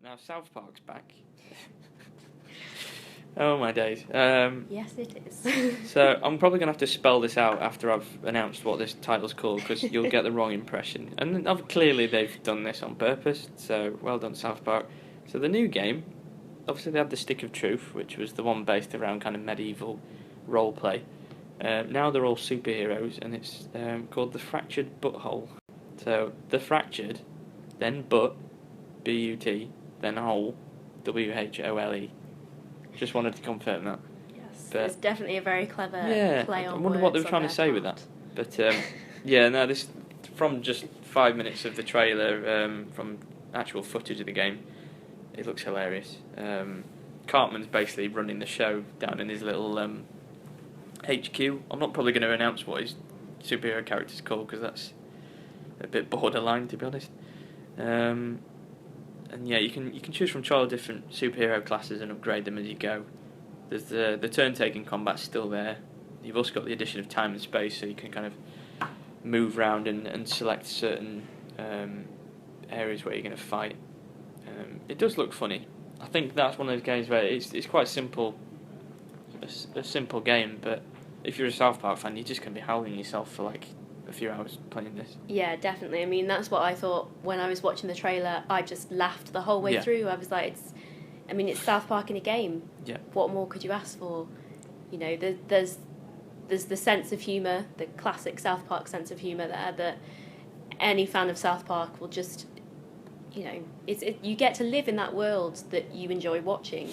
Now South Park's back. Oh my days. Yes, it is. So I'm probably going to have to spell this out after I've announced what this title's called, because you'll get the wrong impression. And clearly they've done this on purpose, so well done South Park. So the new game, obviously they had the Stick of Truth, which was the one based around kind of medieval roleplay. Now they're all superheroes, and it's called The Fractured Butthole. So The Fractured, then Butt, B-U-T, then Hole, W-H-O-L-E. Just wanted to confirm that. Yes, but it's definitely a very clever play on I wonder what they were trying to say with part. that. But this from just 5 minutes of the trailer, from actual footage of the game, it looks hilarious. Cartman's basically running the show down in his little HQ. I'm not probably going to announce what his superhero character's called, because that's a bit borderline, to be honest. And yeah, you can choose from 12 different superhero classes and upgrade them as you go. There's the turn-taking combat's still there. You've also got the addition of time and space, so you can kind of move around and select certain areas where you're going to fight. It does look funny. I think that's one of those games where it's quite simple, a simple game, but if you're a South Park fan, you're just going to be howling yourself for like a few hours playing this. Yeah, definitely. I mean, that's what I thought when I was watching the trailer. I just laughed the whole way through. I was like, it's South Park in a game. Yeah. What more could you ask for? You know, there's the sense of humour, the classic South Park sense of humour there that any fan of South Park will just, you get to live in that world that you enjoy watching.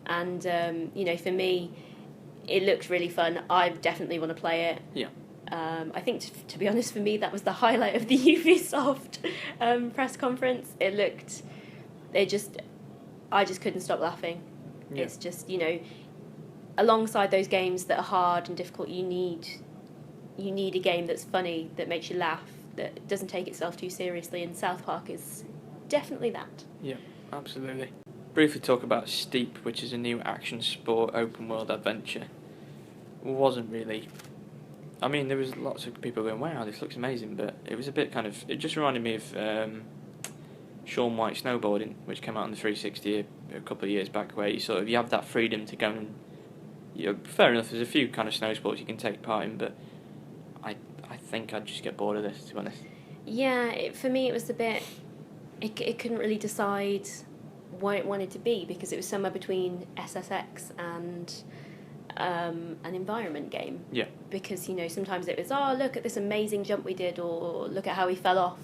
And, for me, it looked really fun. I definitely want to play it. Yeah. I think, to be honest, for me, that was the highlight of the Ubisoft press conference. I just couldn't stop laughing. Yeah. It's just, alongside those games that are hard and difficult, you need a game that's funny, that makes you laugh, that doesn't take itself too seriously, and South Park is definitely that. Yeah, absolutely. Briefly talk about Steep, which is a new action sport open world adventure. Wasn't really... I mean, there was lots of people going, wow, this looks amazing, but it was a bit it just reminded me of Shaun White snowboarding, which came out on the 360 a couple of years back, where you have that freedom to go and, fair enough, there's a few kind of snow sports you can take part in, but I think I'd just get bored of this, to be honest. Yeah, for me it was a bit, it couldn't really decide what it wanted to be, because it was somewhere between SSX and... an environment game. Yeah. Because, sometimes it was, look at this amazing jump we did, or look at how we fell off.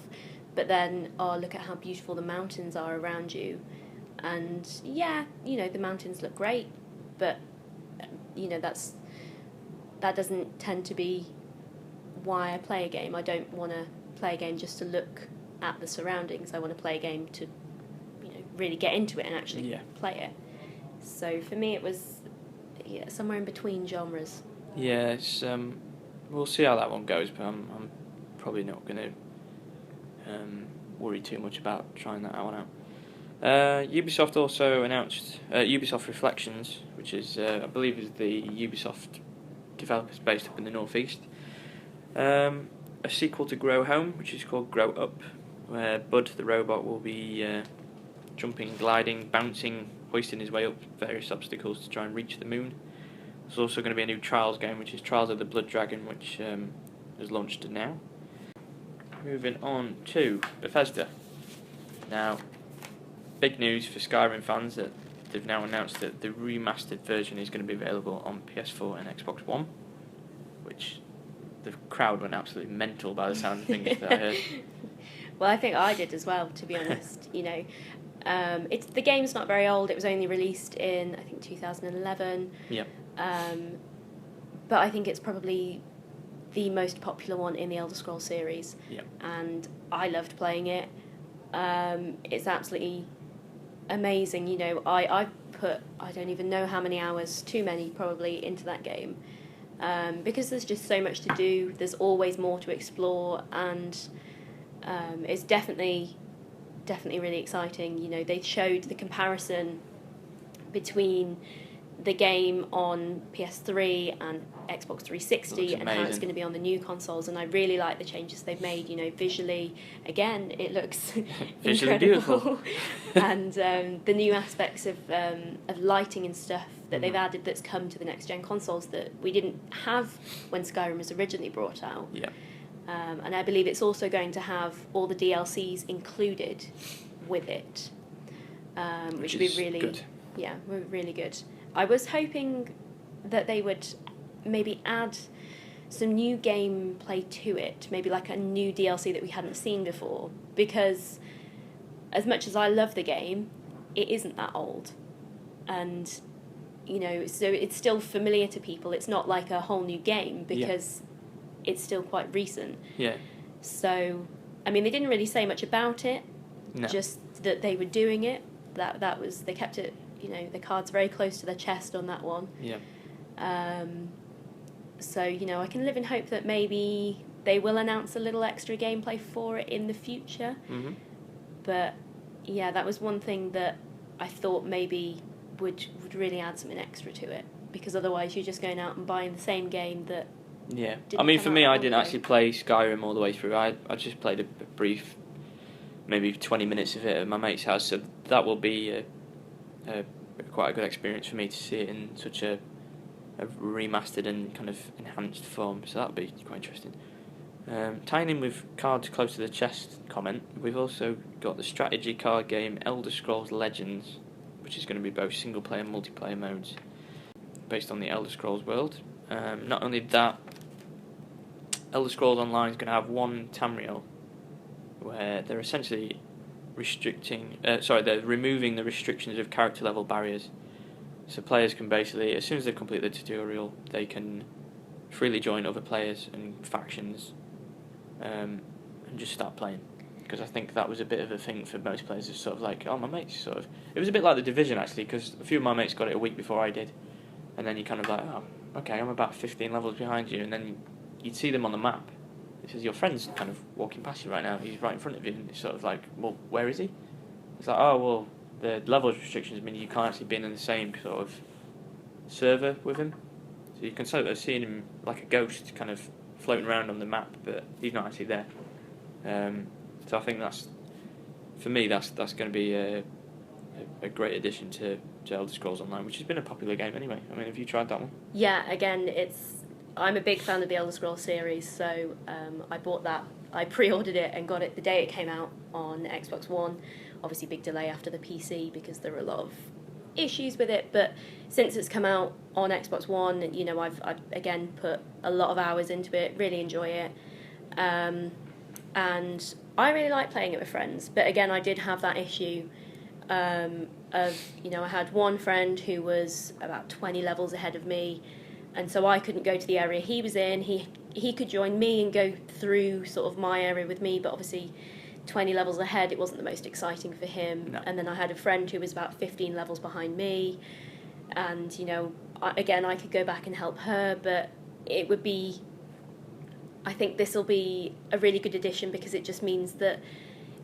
But then, look at how beautiful the mountains are around you. And, yeah, the mountains look great. But, that doesn't tend to be why I play a game. I don't want to play a game just to look at the surroundings. I want to play a game to, really get into it and actually play it. So, for me, it was... yeah, somewhere in between genres. Yeah, it's we'll see how that one goes, but I'm probably not going to worry too much about trying that one out. Ubisoft also announced Ubisoft Reflections, which is I believe is the Ubisoft developers based up in the northeast. A sequel to Grow Home, which is called Grow Up, where Bud the robot will be jumping, gliding, bouncing, hoisting his way up various obstacles to try and reach the moon. There's also going to be a new Trials game, which is Trials of the Blood Dragon, which has launched now. Moving on to Bethesda. Now, big news for Skyrim fans that they've now announced that the remastered version is going to be available on PS4 and Xbox One, which the crowd went absolutely mental by the sound of things that I heard. Well, I think I did as well, to be honest. The game's not very old. It was only released in, I think, 2011. Yeah. But I think it's probably the most popular one in the Elder Scrolls series. Yeah. And I loved playing it. It's absolutely amazing. I put, I don't even know how many hours, too many probably, into that game. Because there's just so much to do. There's always more to explore, and it's definitely really exciting. They showed the comparison between the game on PS3 and Xbox 360 and how it's going to be on the new consoles. And I really like the changes they've made. You know, visually, again, it looks visually incredible. beautiful. And the new aspects of lighting and stuff that they've added that's come to the next gen consoles that we didn't have when Skyrim was originally brought out. Yeah. And I believe it's also going to have all the DLCs included with it, which would be really good. Yeah, really good. I was hoping that they would maybe add some new gameplay to it, maybe like a new DLC that we hadn't seen before, because as much as I love the game, it isn't that old. And, you know, so it's still familiar to people. It's not like a whole new game because it's still quite recent. Yeah. So, I mean, they didn't really say much about it, just that they were doing it. That was, they kept it, you know, the cards very close to their chest on that one. Yeah. So, you know, I can live in hope that maybe they will announce a little extra gameplay for it in the future. Mm-hmm. But, yeah, that was one thing that I thought maybe would really add something extra to it. Because otherwise you're just going out and buying the same game that... Yeah. I mean, for me, I didn't actually play Skyrim all the way through. I just played a brief, maybe 20 minutes of it at my mate's house. So that will be quite a good experience for me to see it in such a remastered and kind of enhanced form, so that'll be quite interesting. Tying in with cards close to the chest comment, we've also got the strategy card game Elder Scrolls Legends, which is going to be both single player and multiplayer modes based on the Elder Scrolls world. Not only that, Elder Scrolls Online is going to have one Tamriel where they're essentially they're removing the restrictions of character level barriers. So players can basically, as soon as they complete the tutorial, they can freely join other players and factions and just start playing. Because I think that was a bit of a thing for most players. It's sort of like, oh, my mates sort of... It was a bit like The Division, actually, because a few of my mates got it a week before I did. And then you kind of like, oh, okay, I'm about 15 levels behind you. And then you'd see them on the map. It says, your friend's kind of walking past you right now. He's right in front of you. And it's sort of like, well, where is he? It's like, oh, well... The levels restrictions mean you can't actually be in the same sort of server with him. So you can sort of see him like a ghost kind of floating around on the map, but he's not actually there. So I think for me, that's going to be a great addition to Elder Scrolls Online, which has been a popular game anyway. I mean, have you tried that one? Yeah, again, I'm a big fan of the Elder Scrolls series, so I bought that. I pre-ordered it and got it the day it came out on Xbox One. Obviously, big delay after the PC because there were a lot of issues with it. But since it's come out on Xbox One, you know, I've again put a lot of hours into it. Really enjoy it, and I really like playing it with friends. But again, I did have that issue of, you know, I had one friend who was about 20 levels ahead of me, and so I couldn't go to the area he was in. He could join me and go through sort of my area with me, but obviously 20 levels ahead, it wasn't the most exciting for him. No. And then I had a friend who was about 15 levels behind me, and, you know, I could go back and help her, but it would be... I think this will be a really good addition because it just means that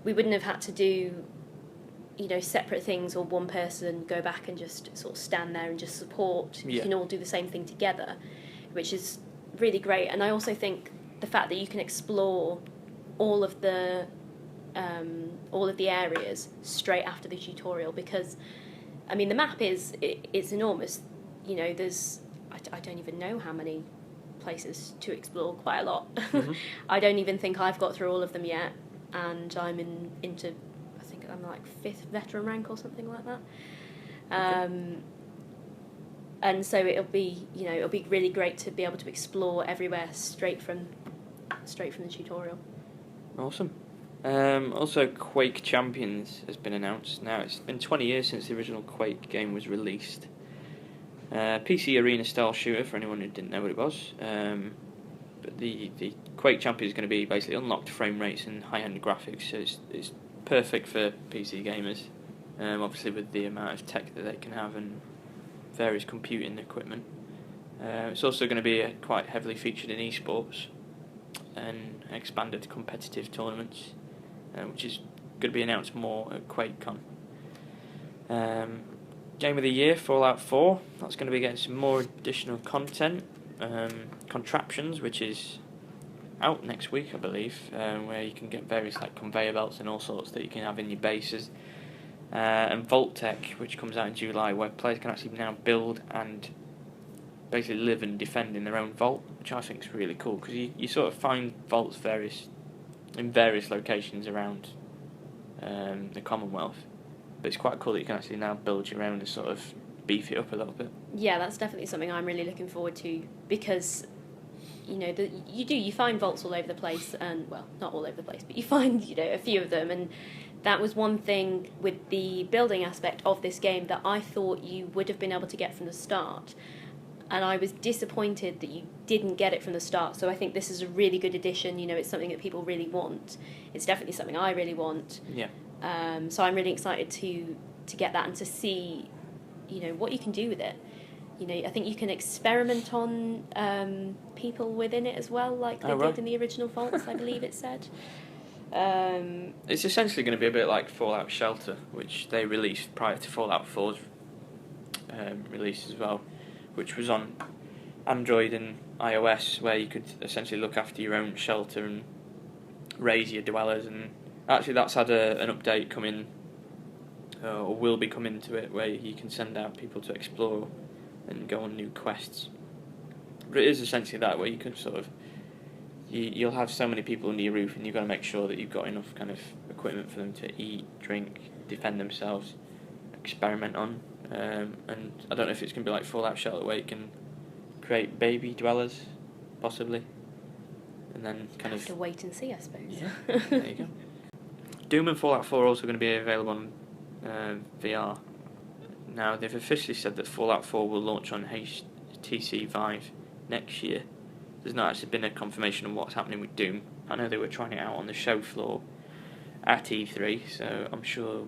we wouldn't have had to do, you know, separate things or one person go back and just sort of stand there and just support. Yeah. You can all do the same thing together, which is really great. And I also think the fact that you can explore all of the areas straight after the tutorial, because I mean the map it's enormous. You know, there's I don't even know how many places to explore, quite a lot. Mm-hmm. I don't even think I've got through all of them yet, and I'm into I think I'm like 5th veteran rank or something like that. Okay. And so it'll be really great to be able to explore everywhere straight from the tutorial. Awesome. Also, Quake Champions has been announced. Now, it's been 20 years since the original Quake game was released. PC arena style shooter for anyone who didn't know what it was. But the Quake Champions is going to be basically unlocked frame rates and high-end graphics, so it's perfect for PC gamers. Obviously, with the amount of tech that they can have and various computing equipment. It's also going to be quite heavily featured in esports and expanded competitive tournaments, which is going to be announced more at QuakeCon. Game of the Year, Fallout 4. That's going to be getting some more additional content. Contraptions, which is out next week, I believe, where you can get various like conveyor belts and all sorts that you can have in your bases. And Vault Tech, which comes out in July, where players can actually now build and basically live and defend in their own vault, which I think is really cool, because you sort of find vaults in various locations around the Commonwealth, but it's quite cool that you can actually now build your own and sort of beef it up a little bit. Yeah, that's definitely something I'm really looking forward to, because you find vaults all over the place, and well, not all over the place, but you find a few of them, and that was one thing with the building aspect of this game that I thought you would have been able to get from the start, and I was disappointed that you didn't get it from the start. So I think this is a really good addition. It's something that people really want. It's definitely something I really want. Yeah. So I'm really excited to get that and to see what you can do with it. I think you can experiment on people within it as well, like they did in the original Vaults, I believe it said. It's essentially going to be a bit like Fallout Shelter, which they released prior to Fallout 4's release as well, which was on Android and iOS, where you could essentially look after your own shelter and raise your dwellers. And actually that's had an update coming, or will be coming to it, where you can send out people to explore and go on new quests. But it is essentially that, where you can sort of you'll have so many people under your roof, and you've got to make sure that you've got enough kind of equipment for them to eat, drink, defend themselves, experiment on. And I don't know if it's going to be like Fallout Shelter, where you can create baby dwellers, possibly, and then kind of have to wait and see, I suppose. Yeah, there you go. Doom and Fallout 4 are also going to be available on VR. Now, they've officially said that Fallout 4 will launch on HTC Vive next year. There's not actually been a confirmation on what's happening with Doom. I know they were trying it out on the show floor at E3, so I'm sure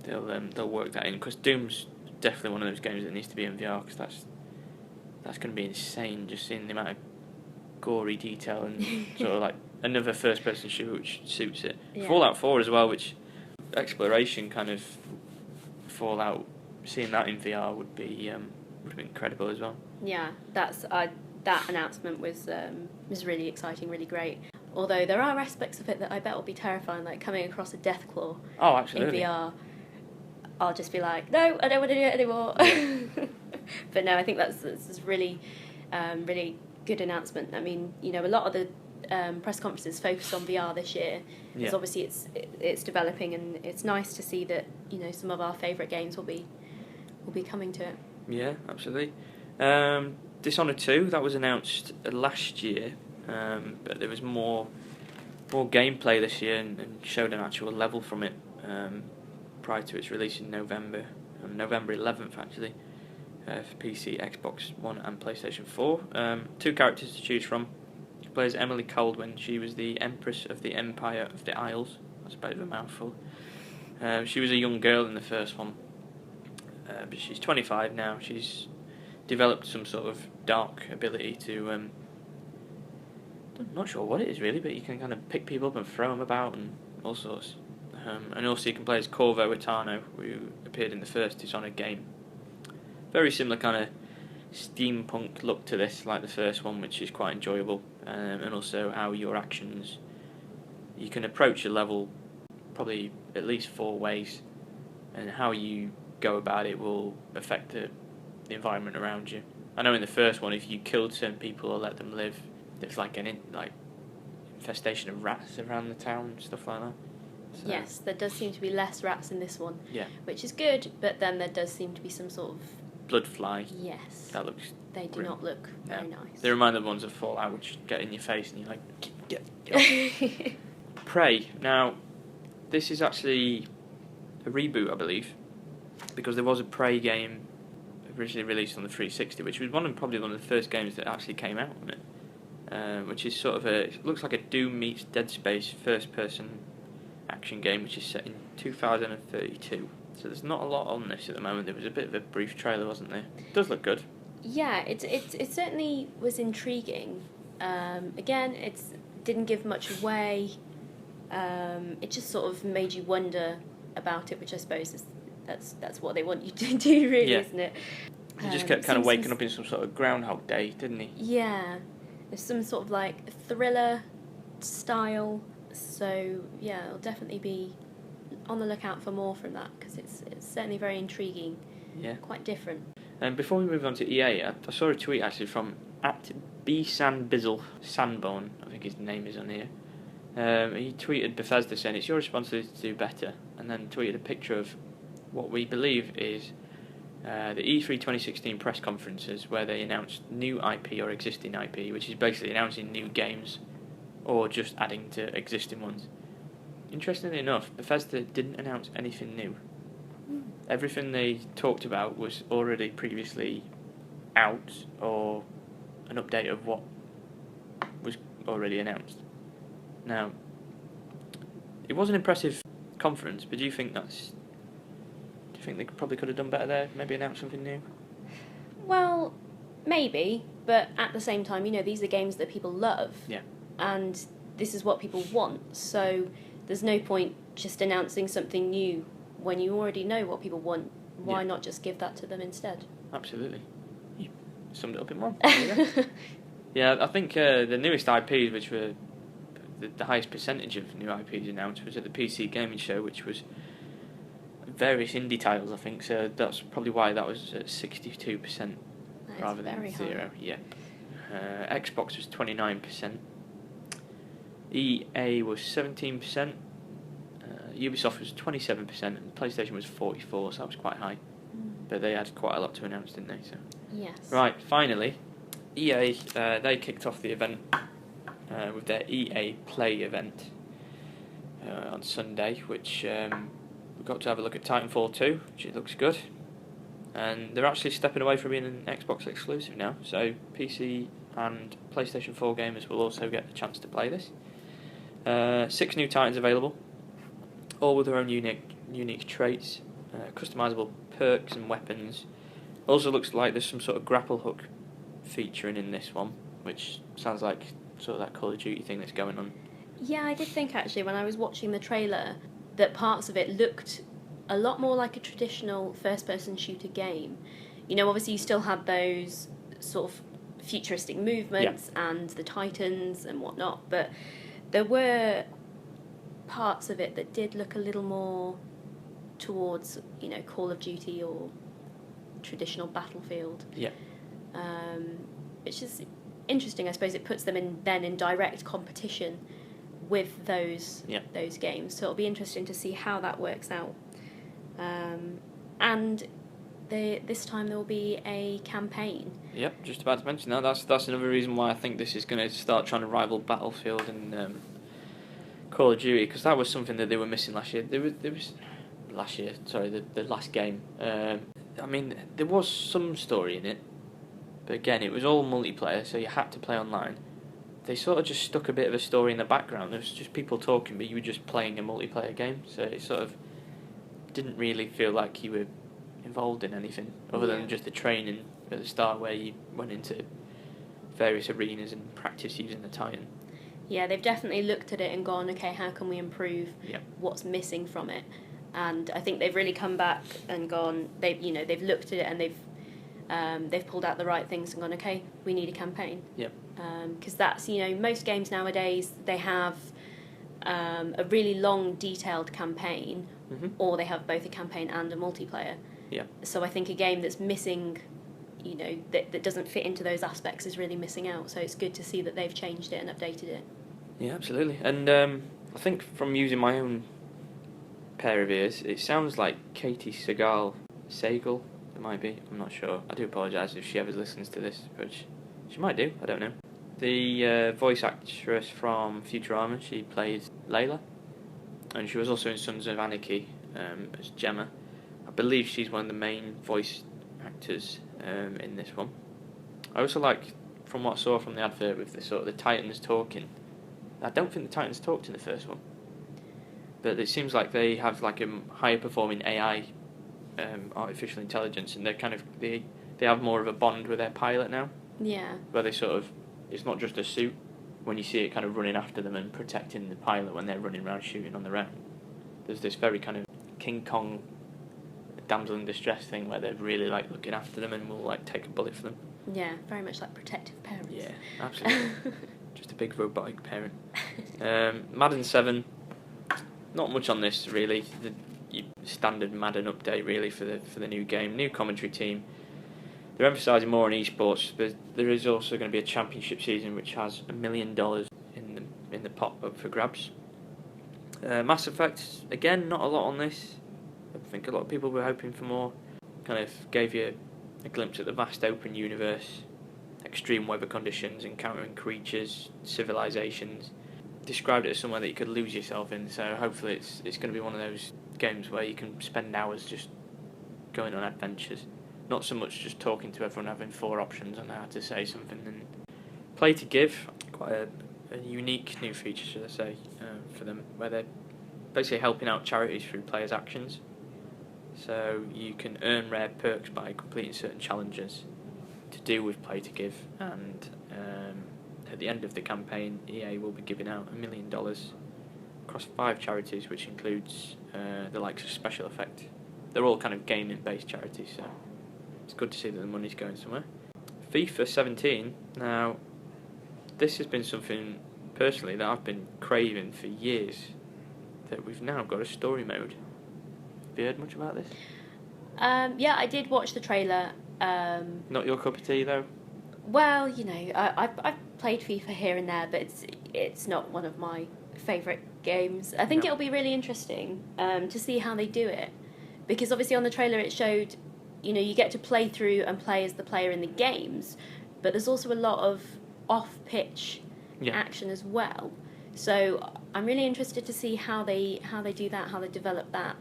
they'll work that in, because Doom's definitely one of those games that needs to be in VR, because that's going to be insane, just seeing the amount of gory detail and sort of like another first-person shooter which suits it. Yeah. Fallout 4 as well, which exploration kind of Fallout, seeing that in VR would be incredible as well. Yeah, that announcement was really exciting, really great. Although there are aspects of it that I bet will be terrifying, like coming across a Deathclaw in VR. I'll just be like, no, I don't want to do it anymore. Yeah. But no, I think that's really, really good announcement. I mean, a lot of the press conferences focused on VR this year, because obviously it's developing, and it's nice to see that some of our favourite games will be coming to it. Yeah, absolutely. Dishonored 2, that was announced last year, but there was more gameplay this year, and showed an actual level from it prior to its release in November 11th actually, for PC, Xbox One and PlayStation 4. 2 characters to choose from. Plays Emily Caldwin. She was the Empress of the Empire of the Isles. That's a bit of a mouthful. She was a young girl in the first one, but she's 25 now. She's developed some sort of dark ability to I'm not sure what it is really, but you can kind of pick people up and throw them about and all sorts. And also you can play as Corvo Itano, who appeared in the first Dishonored game. Very similar kind of steampunk look to this, like the first one, which is quite enjoyable. And also how your actions, you can approach a level probably at least 4 ways, and how you go about it will affect the environment around you. I know in the first one, if you killed certain people or let them live, there's like an infestation of rats around the town and stuff like that. So. Yes, there does seem to be less rats in this one. Yeah. Which is good, but then there does seem to be some sort of blood fly. Yes. That looks. They do not look very nice. They remind the ones of Fallout, which get in your face and you're like, get off. Prey. Now, this is actually a reboot, I believe, because there was a Prey game originally released on the 360, which was probably one of the first games that actually came out on it, which is sort of it looks like a Doom meets Dead Space first-person action game, which is set in 2032. So there's not a lot on this at the moment. There was a bit of a brief trailer, wasn't there? It does look good. Yeah, it certainly was intriguing. Again, it didn't give much away. It just sort of made you wonder about it, which I suppose that's what they want you to do, really, isn't it? He just kept kind of waking up in some sort of Groundhog Day, didn't he? Yeah, there's some sort of like thriller style. So yeah, I'll definitely be on the lookout for more from that because it's certainly very intriguing. Yeah. Quite different. And before we move on to EA, I saw a tweet actually from @bsanbizzle Sanborn, I think his name is on here. He tweeted Bethesda saying it's your responsibility to do better, and then tweeted a picture of what we believe is the E3 2016 press conferences where they announced new IP or existing IP, which is basically announcing new games or just adding to existing ones. Interestingly enough, Bethesda didn't announce anything new. Everything they talked about was already previously out or an update of what was already announced. Now, it was an impressive conference, but do you think they probably could have done better there? Maybe announce something new? Well, maybe, but at the same time, these are games that people love. Yeah. And this is what people want, so there's no point just announcing something new when you already know what people want. Why not just give that to them instead? Absolutely. You summed it up in one. Yeah, I think the newest IPs, which were the highest percentage of new IPs announced, was at the PC Gaming Show, which was various indie titles, I think, so that's probably why that was at 62% rather than 0. High. Yeah. Xbox was 29%. EA was 17%. Ubisoft was 27%, and PlayStation was 44%, so that was quite high. But they had quite a lot to announce, didn't they? So. Yes. Right, finally, EA, they kicked off the event with their EA Play event on Sunday, which we got to have a look at Titanfall 2, which it looks good. And they're actually stepping away from being an Xbox exclusive now, so PC and PlayStation 4 gamers will also get the chance to play this. 6 new Titans available, all with their own unique traits, customizable perks and weapons. Also looks like there's some sort of grapple hook featuring in this one, which sounds like sort of that Call of Duty thing that's going on. Yeah, I did think actually when I was watching the trailer that parts of it looked a lot more like a traditional first-person shooter game. Obviously you still had those sort of futuristic movements and the Titans and whatnot, but there were parts of it that did look a little more towards, Call of Duty or traditional Battlefield. Yeah. Which is interesting. I suppose it puts them in direct competition with those games. So it'll be interesting to see how that works out. And this time there will be a campaign. Yep, just about to mention that. That's another reason why I think this is going to start trying to rival Battlefield and Call of Duty, because that was something that they were missing last year. The last game. I mean, there was some story in it, but again, it was all multiplayer, so you had to play online. They sort of just stuck a bit of a story in the background. There was just people talking, but you were just playing a multiplayer game, so it sort of didn't really feel like you were involved in anything other than just the training at the start where you went into various arenas and practiced using the Titan. Yeah, they've definitely looked at it and gone, okay, how can we improve what's missing from it? And I think they've really come back and gone. They've looked at it and they've pulled out the right things and gone, okay, we need a campaign. Yep. Because that's most games nowadays they have a really long, detailed campaign, or they have both a campaign and a multiplayer. Yeah. So I think a game that's missing, that doesn't fit into those aspects is really missing out. So it's good to see that they've changed it and updated it. Yeah, absolutely. And I think from using my own pair of ears, it sounds like Katie Sagal, it might be, I'm not sure. I do apologise if she ever listens to this, but she might do, I don't know. The voice actress from Futurama, she played Layla, and she was also in Sons of Anarchy as Gemma. I believe she's one of the main voice actors in this one. I also like, from what I saw from the advert with the Titans talking, I don't think the Titans talked in the first one, but it seems like they have like a higher performing AI, artificial intelligence, and they have more of a bond with their pilot now. Yeah. Where they sort of, it's not just a suit when you see it kind of running after them and protecting the pilot when they're running around shooting on the ground. There's this very kind of King Kong damsel in distress thing where they're really like looking after them and will like take a bullet for them. Yeah, very much like protective parents. Yeah, absolutely. Just a big robotic parent. Madden 7, not much on this really. The standard Madden update really for the new game, new commentary team. They're emphasising more on esports, but there is also going to be a championship season which has $1 million in the pot up for grabs. Mass Effect, again, not a lot on this. I think a lot of people were hoping for more. Kind of gave you a glimpse at the vast open universe, extreme weather conditions, encountering creatures, civilizations. Described it as somewhere that you could lose yourself in, so hopefully it's going to be one of those games where you can spend hours just going on adventures. Not so much just talking to everyone, having 4 options on how to say something. And play to give, quite a unique new feature, should I say, for them, where they're basically helping out charities through players' actions. So you can earn rare perks by completing certain challenges to do with play to give, and at the end of the campaign, EA will be giving out $1 million across 5 charities, which includes the likes of Special Effect. They're all kind of gaming-based charities, so it's good to see that the money's going somewhere. FIFA 17. Now, this has been something personally that I've been craving for years. That we've now got a story mode. Have you heard much about this? Yeah, I did watch the trailer. Not your cup of tea, though. Well, you know, I've played FIFA here and there, but it's not one of my favourite games. I think it'll be really interesting to see how they do it, because obviously on the trailer it showed, you know, you get to play through and play as the player in the games, but there's also a lot of off-pitch action as well. So I'm really interested to see how they do that, how they develop that,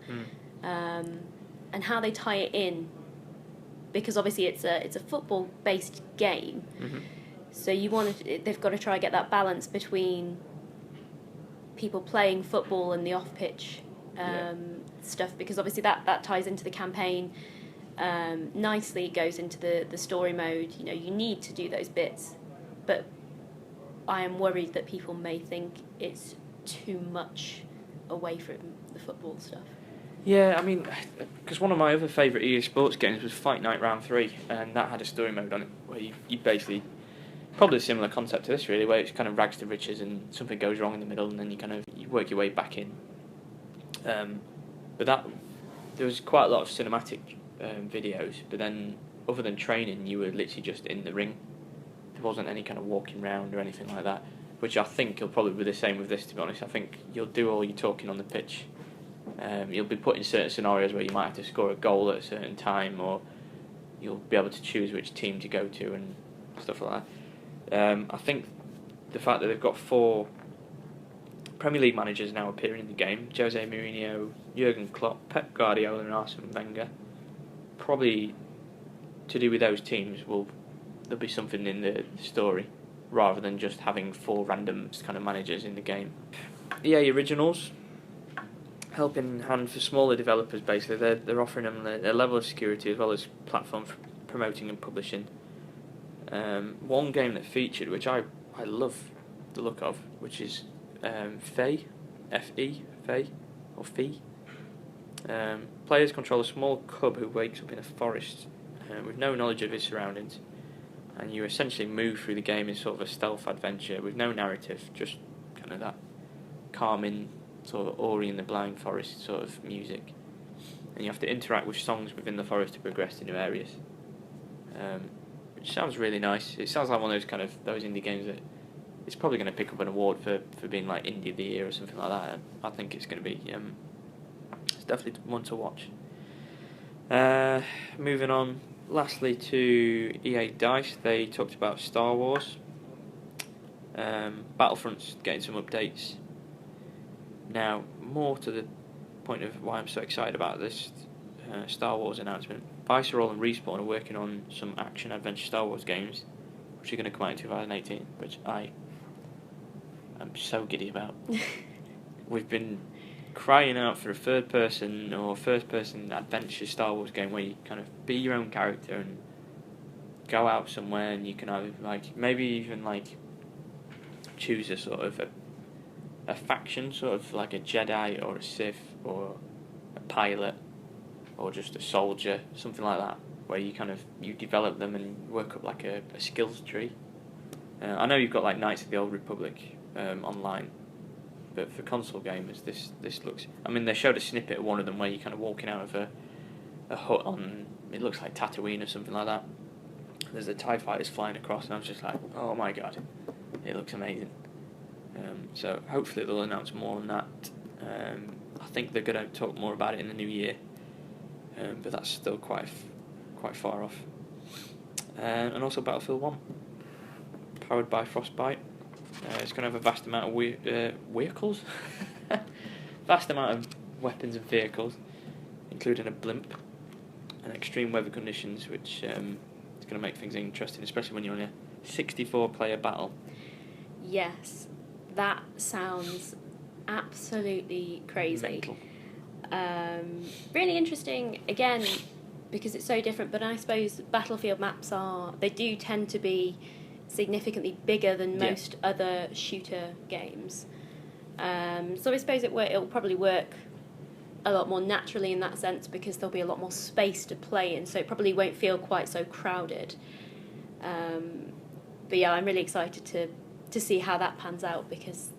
and how they tie it in, because obviously it's a football-based game. Mm-hmm. So they've got to try and get that balance between people playing football and the off-pitch stuff, because obviously that ties into the campaign nicely. It goes into the story mode. You know, you need to do those bits, but I am worried that people may think it's too much away from the football stuff. Yeah, I mean, because one of my other favourite EA Sports games was Fight Night Round 3, and that had a story mode on it, where you basically, probably a similar concept to this really, where it's kind of rags to riches and something goes wrong in the middle and then you work your way back in. But there was quite a lot of cinematic videos, but then other than training, you were literally just in the ring. There wasn't any kind of walking around or anything like that, which I think will probably be the same with this, to be honest. I think you'll do all your talking on the pitch. You'll be put in certain scenarios where you might have to score a goal at a certain time, or you'll be able to choose which team to go to and stuff like that. I think the fact that they've got 4 Premier League managers now appearing in the game, Jose Mourinho, Jurgen Klopp, Pep Guardiola and Arsene Wenger, probably to do with those teams, there'll be something in the story, rather than just having 4 random kind of managers in the game. EA Originals, helping hand for smaller developers. Basically, they're offering them a level of security as well as platform for promoting and publishing. One game that featured, which I love the look of, which is Fe, F-E, Fe, or Fee. Players control a small cub who wakes up in a forest with no knowledge of his surroundings, and you essentially move through the game in sort of a stealth adventure with no narrative, just kind of that calming sort of Ori and the Blind Forest sort of music, and you have to interact with songs within the forest to progress to new areas, which sounds really nice. It sounds like one of those indie games that it's probably going to pick up an award for being like Indie of the Year or something like that. I think it's going to be it's definitely one to watch. Moving on, lastly to EA DICE, they talked about Star Wars. Battlefront's getting some updates. Now, more to the point of why I'm so excited about this Star Wars announcement, Visceral and Respawn are working on some action-adventure Star Wars games, which are going to come out in 2018, which I am so giddy about. We've been crying out for a third-person or first-person adventure Star Wars game where you kind of be your own character and go out somewhere, and you can either, maybe even, choose a sort of a faction, sort of like a Jedi or a Sith or a pilot, or just a soldier, something like that, where you develop them and work up like a skills tree. I know you've got like Knights of the Old Republic online, but for console gamers, this looks. I mean, they showed a snippet of one of them where you're kind of walking out of a hut on. It looks like Tatooine or something like that. There's the TIE fighters flying across, and I was just like, oh my god, it looks amazing. So hopefully they'll announce more on that. I think they're going to talk more about it in the new year, but that's still quite far off. And also Battlefield 1, powered by Frostbite. It's going to have a vast amount of vehicles, vast amount of weapons and vehicles, including a blimp, and extreme weather conditions, which is going to make things interesting, especially when you're in a 64-player battle. Yes, that sounds absolutely crazy. Mental. Really interesting, again, because it's so different, but I suppose Battlefield maps they do tend to be significantly bigger than most other shooter games. So I suppose it'll probably work a lot more naturally in that sense, because there'll be a lot more space to play in, so it probably won't feel quite so crowded. But yeah, I'm really excited to see how that pans out, because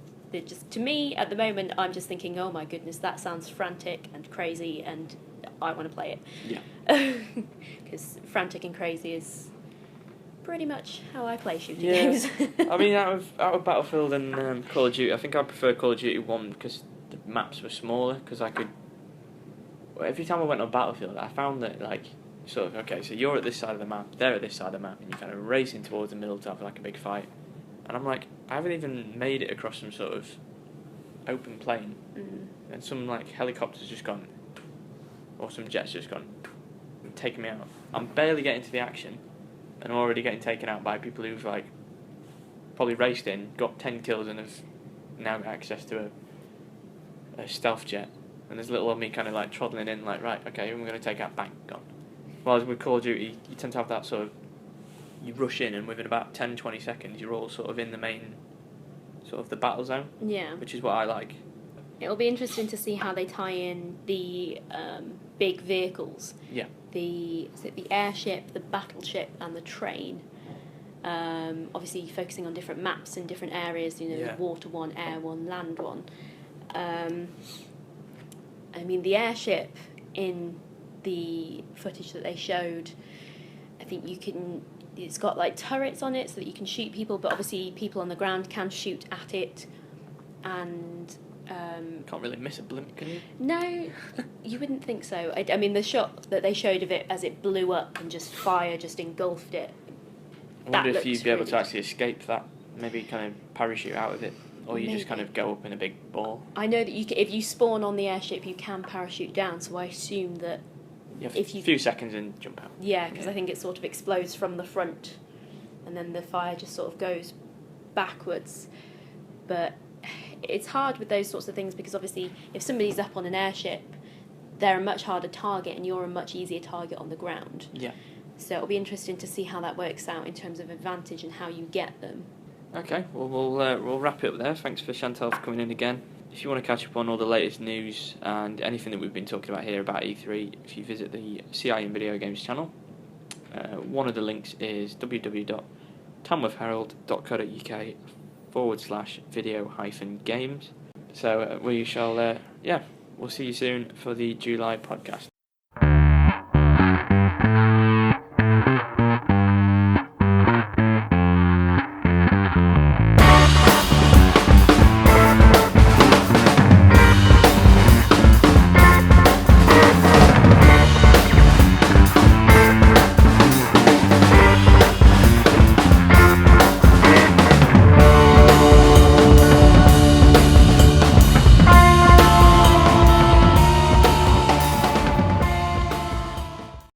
to me at the moment I'm just thinking, oh my goodness, that sounds frantic and crazy, and I want to play it. Yeah. Because frantic and crazy is pretty much how I play shooting games. I mean, out of Battlefield and Call of Duty, I think I prefer Call of Duty 1 because the maps were smaller. Because every time I went on Battlefield, I found that so you're at this side of the map, they're at this side of the map, and you're kind of racing towards the middle to have like a big fight. And I'm like, I haven't even made it across some sort of open plain, and some like helicopters just gone, or some jets just gone, and taken me out. I'm barely getting to the action, and I'm already getting taken out by people who've like probably raced in, got 10 kills, and have now got access to a stealth jet. And there's little old me kind of like trotting in, like, right, okay, we're going to take out, bang, gone. Whereas with Call of Duty, you tend to have that sort of, you rush in, and within about 10-20 seconds, you're all sort of in the main, sort of the battle zone. Yeah. Which is what I like. It'll be interesting to see how they tie in the big vehicles. Yeah. The airship, the battleship, and the train. Obviously, focusing on different maps in different areas. The water one, air one, land one. I mean, the airship in the footage that they showed, I think it's got like turrets on it so that you can shoot people, but obviously people on the ground can shoot at it, and can't really miss a blimp, can you? No, you wouldn't think so. I mean, the shot that they showed of it as it blew up and just fire just engulfed it. I wonder if you'd be able to actually escape that, maybe kind of parachute out of it, or you just kind of go up in a big ball. I know that if you spawn on the airship, you can parachute down, so I assume that you have a few seconds and jump out. Yeah, because I think it sort of explodes from the front, and then the fire just sort of goes backwards. But it's hard with those sorts of things, because obviously if somebody's up on an airship, they're a much harder target, and you're a much easier target on the ground. Yeah. So it'll be interesting to see how that works out in terms of advantage and how you get them. Okay, well we'll wrap it up there. Thanks for Chantel for coming in again. If you want to catch up on all the latest news and anything that we've been talking about here about E3, if you visit the CIN Video Games channel, one of the links is www.tamworthherald.co.uk/video-games. So we shall, we'll see you soon for the July podcast.